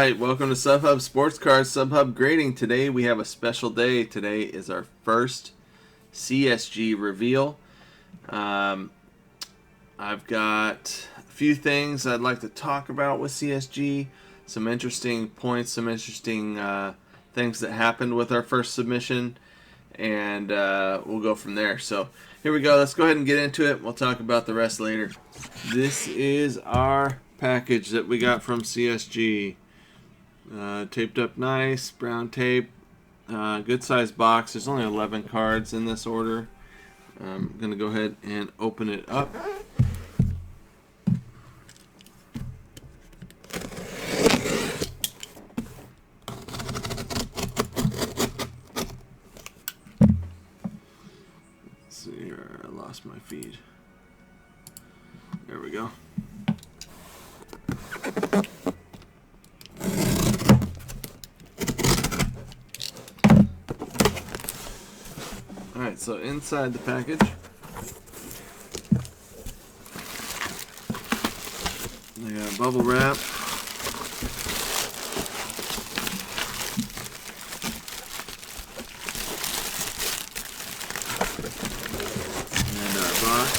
Alright, welcome to Subhub Sports Cars, Subhub Grading. Today we have a special day. Today is our first CSG Reveal. I've got a few things I'd like to talk about with CSG, some interesting points, some interesting things that happened with our first submission, and we'll go from there. So here we go. Let's go ahead and get into it. We'll talk about the rest later. This is our package that we got from CSG. Taped up nice, brown tape, good size box. There's only 11 cards in this order. I'm going to go ahead and open it up. Let's see here, I lost my feed. There we go. Alright, so inside the package, they got a bubble wrap, and our box.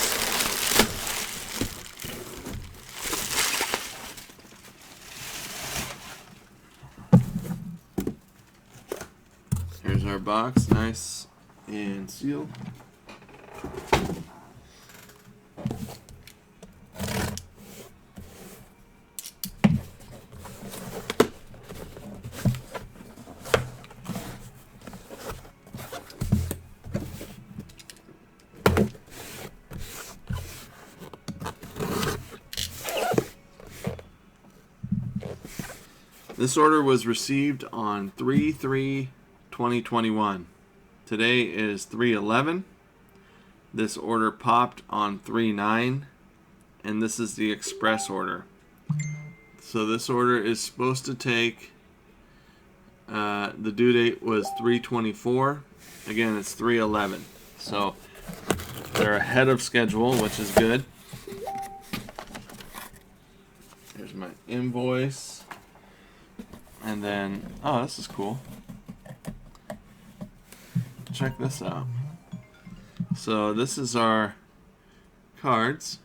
Here's our box, nice and sealed. This order was received on 3/3/2021. Today is 3/11. This order popped on 3/9, and this is the express order. So this order is supposed to take, the due date was 3/24. Again, it's 3/11. So they're ahead of schedule, which is good. Here's my invoice. And then, oh, this is cool. Check this out. So this is our cards.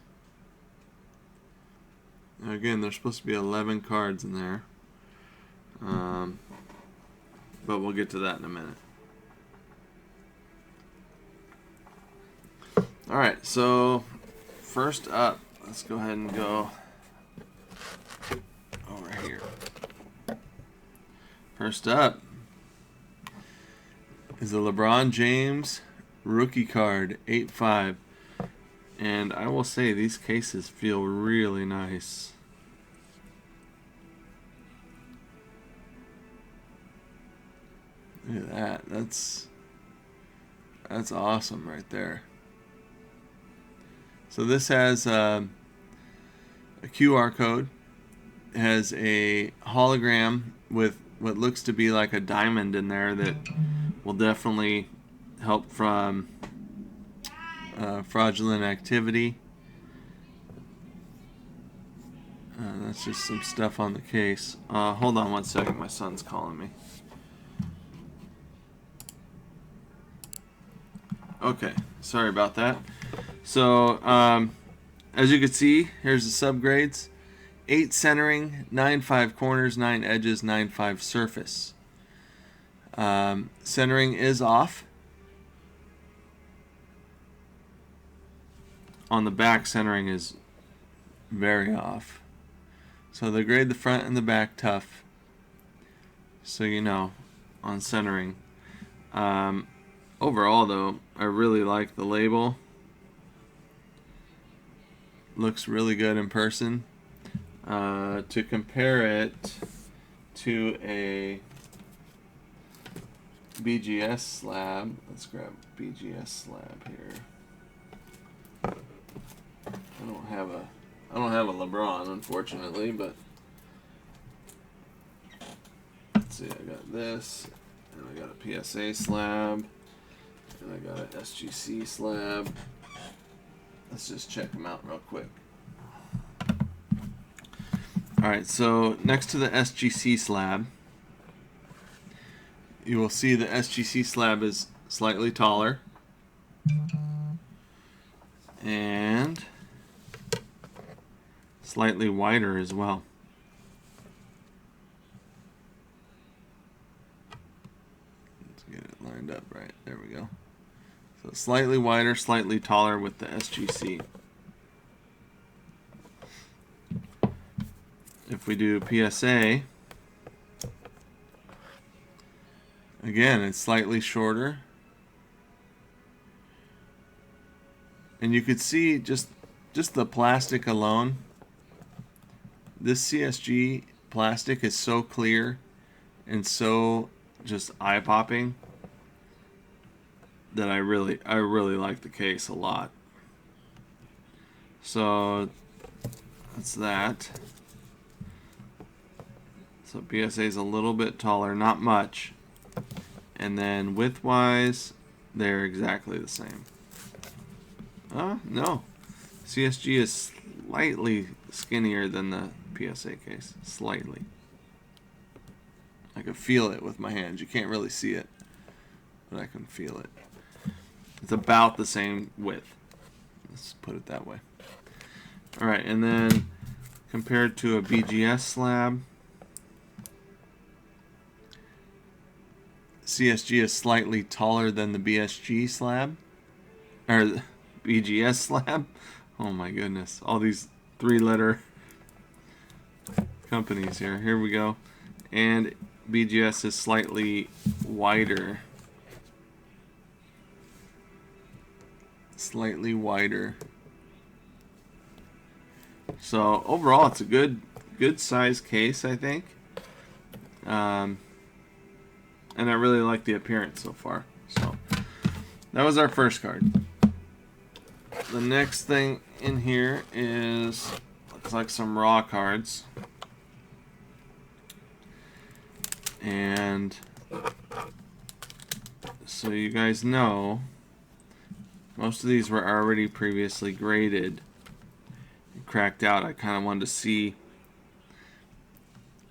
Now again, there's supposed to be 11 cards in there, but we'll get to that in a minute. Alright, so first up, let's go ahead and go over here. First up is the LeBron James rookie card, 8/5. And I will say these cases feel really nice. Look at that. That's awesome right there. So this has a QR code. It has a hologram with what looks to be like a diamond in there that will definitely help from fraudulent activity. That's just some stuff on the case. Hold on one second, my son's calling me. Okay, sorry about that. So, as you can see, here's the subgrades. 8 centering, 9/5 corners, 9 edges, 9/5 surface. Centering is off. On the back, centering is very off. So they grade the front and the back tough, so you know, on centering. Overall though, I really like the label. Looks really good in person. To compare it to a BGS slab, let's grab BGS slab here. I don't have a LeBron, unfortunately, but let's see. I got this, and I got a PSA slab, and I got an SGC slab. Let's just check them out real quick. Alright, so next to the SGC slab, you will see the SGC slab is slightly taller and slightly wider as well. Let's get it lined up right. There we go. So slightly wider, slightly taller with the SGC. If we do PSA, again, it's slightly shorter. And you could see just the plastic alone. This CSG plastic is so clear and so just eye-popping that I really like the case a lot. So that's that. So PSA is a little bit taller, not much. And then width-wise, they're exactly the same. No. CSG is slightly skinnier than the PSA case. Slightly. I can feel it with my hands. You can't really see it, but I can feel it. It's about the same width. Let's put it that way. Alright, and then compared to a BGS slab, CSG is slightly taller than the BSG slab, or the BGS slab. Oh my goodness, all these three-letter companies here. Here we go. And BGS is slightly wider. Slightly wider. So overall, it's a good size case, I think. And I really like the appearance so far. So that was our first card. The next thing in here is, looks like some raw cards. And so you guys know, most of these were already previously graded and cracked out. I kind of wanted to see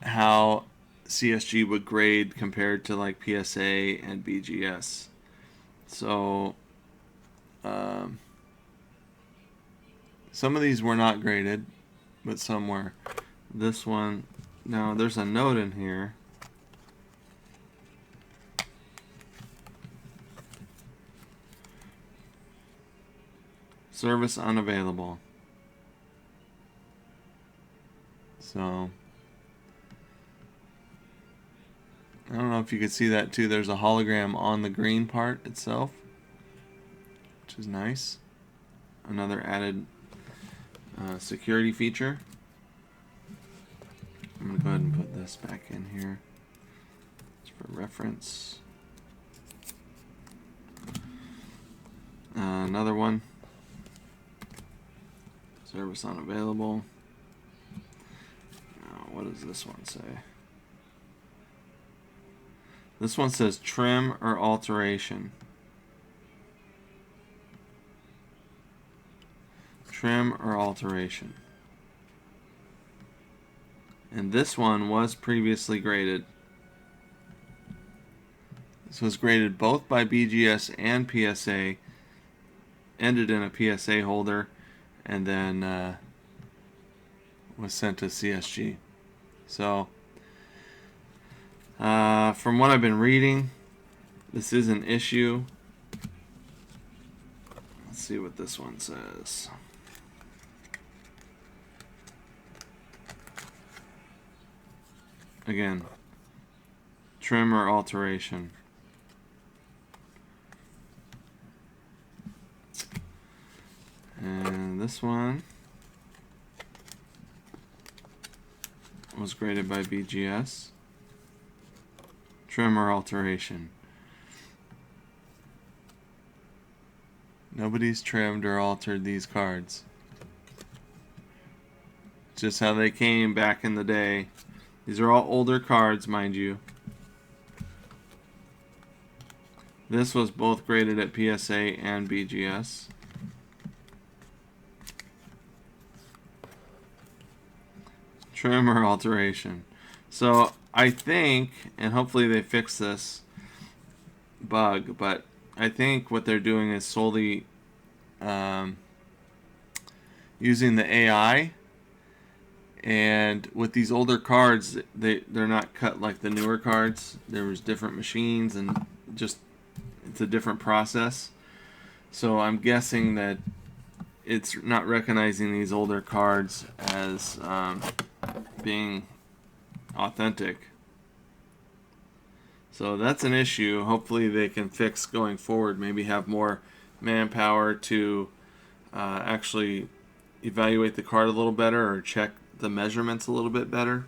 how CSG would grade compared to like PSA and BGS. So some of these were not graded, but some were. This one, now there's a note in here. Service unavailable. So I don't know if you could see that too. There's a hologram on the green part itself, which is nice. Another added security feature. I'm going to go ahead and put this back in here just for reference. Another one. Service unavailable. Now, what does this one say? This one says trim or alteration. Trim or alteration. And this one was previously graded. This was graded both by BGS and PSA. Ended in a PSA holder. And then was sent to CSG. So from what I've been reading, this is an issue. Let's see what this one says. Again, trim or alteration. And this one was graded by BGS. Trim or alteration. Nobody's trimmed or altered these cards. Just how they came back in the day. These are all older cards, mind you. This was both graded at PSA and BGS. trimmer alteration. So I think, and hopefully they fix this bug, but I think what they're doing is solely using the AI. And with these older cards, they're not cut like the newer cards. There was different machines, and just it's a different process. So I'm guessing that it's not recognizing these older cards as being authentic. So that's an issue. Hopefully they can fix going forward. Maybe have more manpower to actually evaluate the card a little better, or check the measurements a little bit better.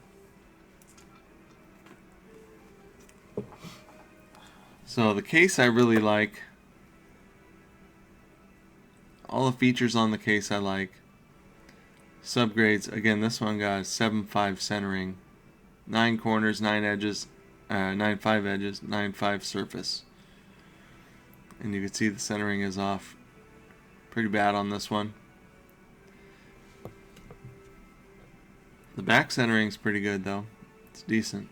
So the case I really like. All the features on the case I like. Subgrades, again, this one got 7.5 centering, 9 corners, 9 edges, 9.5 edges, 9.5 surface. And you can see the centering is off pretty bad on this one. The back centering is pretty good though. It's decent.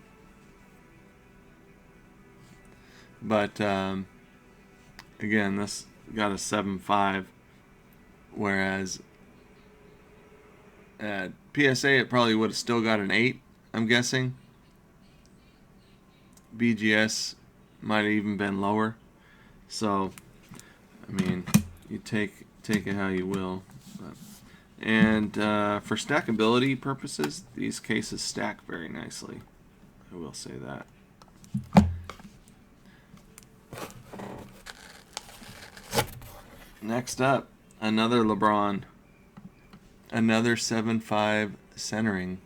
But again, this got a 7.5, whereas at PSA it probably would have still got an 8, I'm guessing. BGS might have even been lower. So, I mean, you take it how you will. And for stackability purposes, these cases stack very nicely. I will say that. Next up, another LeBron. Another 7.5 centering.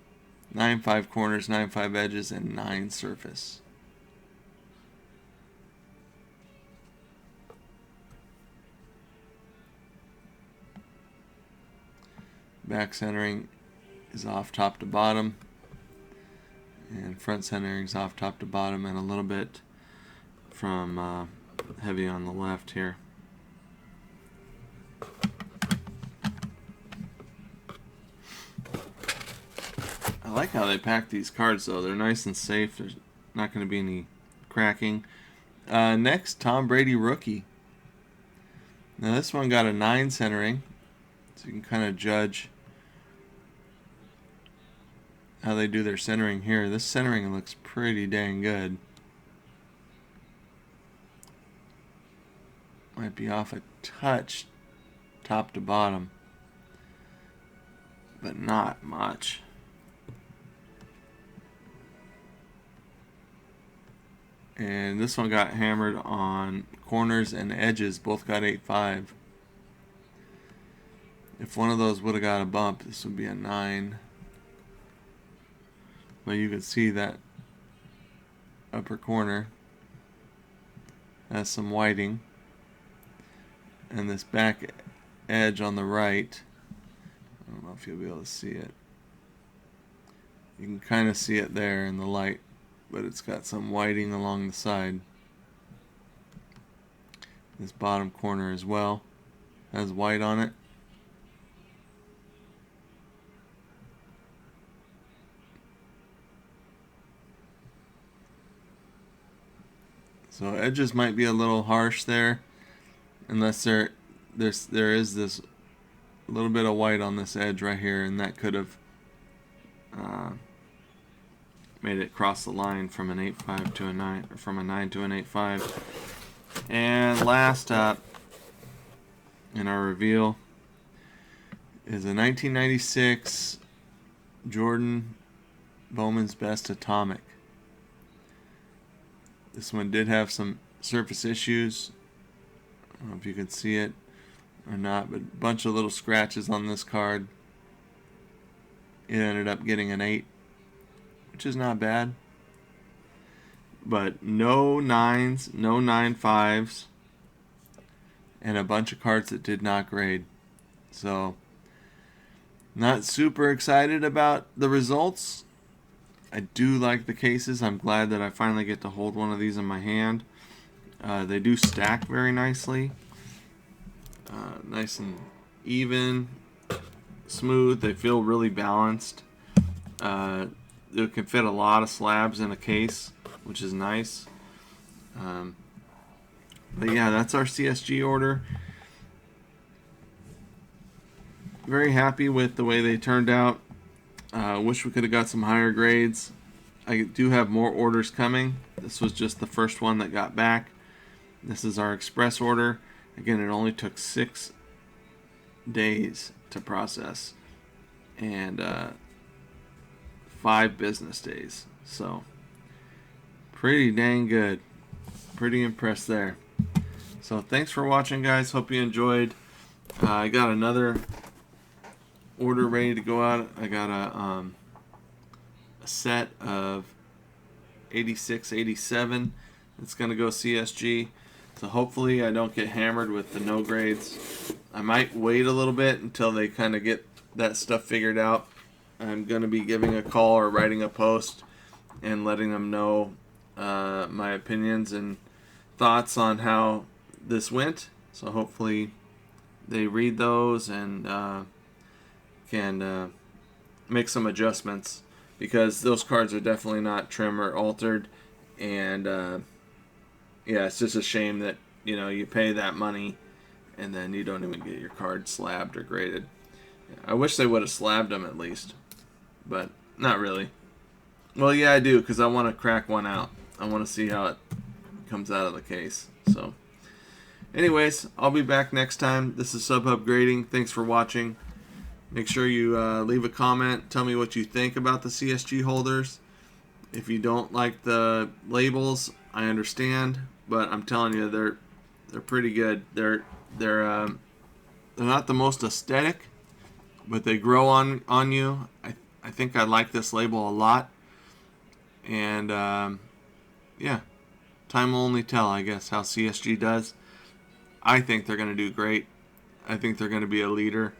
9.5 corners, 9.5 edges, and 9 surface. Back centering is off top to bottom, and front centering is off top to bottom, and a little bit from heavy on the left here. I like how they pack these cards though. They're nice and safe. There's not going to be any cracking. Next, Tom Brady rookie. Now this one got a 9 centering, so you can kind of judge how they do their centering here. This centering looks pretty dang good. Might be off a touch top to bottom, but not much. And this one got hammered on corners and edges, both got 8.5. If one of those would have got a bump, this would be a 9. But you can see that upper corner has some whiting, and this back edge on the right, I don't know if you'll be able to see it. You can kind of see it there in the light, but it's got some whiting along the side. This bottom corner as well has white on it. So edges might be a little harsh there, unless there is this little bit of white on this edge right here, and that could have made it cross the line from an 8.5 to a 9, or from a 9 to an 8.5. And last up in our reveal is a 1996 Jordan Bowman's Best Atomic. This one did have some surface issues. I don't know if you can see it or not, but a bunch of little scratches on this card. It ended up getting an 8, which is not bad. But no 9s, no 9.5s, and a bunch of cards that did not grade. So, not super excited about the results. I do like the cases. I'm glad that I finally get to hold one of these in my hand. They do stack very nicely. Nice and even, smooth. They feel really balanced. It can fit a lot of slabs in a case, which is nice. But yeah, that's our CSG order. Very happy with the way they turned out. Wish we could have got some higher grades. I do have more orders coming. This was just the first one that got back. This is our express order. Again, it only took 6 days to process and 5 business days. So pretty dang good. Pretty impressed there. So thanks for watching, guys. Hope you enjoyed. I got another order ready to go out. I got a set of 86, 87. It's going to go CSG. So hopefully I don't get hammered with the no grades. I might wait a little bit until they kind of get that stuff figured out. I'm going to be giving a call or writing a post and letting them know my opinions and thoughts on how this went. So hopefully they read those and can make some adjustments, because those cards are definitely not trim or altered. And yeah, it's just a shame that, you know, you pay that money and then you don't even get your card slabbed or graded. I wish they would have slabbed them at least, but not really. Well, yeah, I do, because I want to crack one out. I want to see how it comes out of the case. So anyways, I'll be back next time. This is Subhub Grading. Thanks for watching. Make sure you leave a comment. Tell me what you think about the CSG holders. If you don't like the labels, I understand, but I'm telling you, they're pretty good. They're not the most aesthetic, but they grow on you. I think I like this label a lot, and yeah, time will only tell, I guess, how CSG does. I think they're going to do great. I think they're going to be a leader.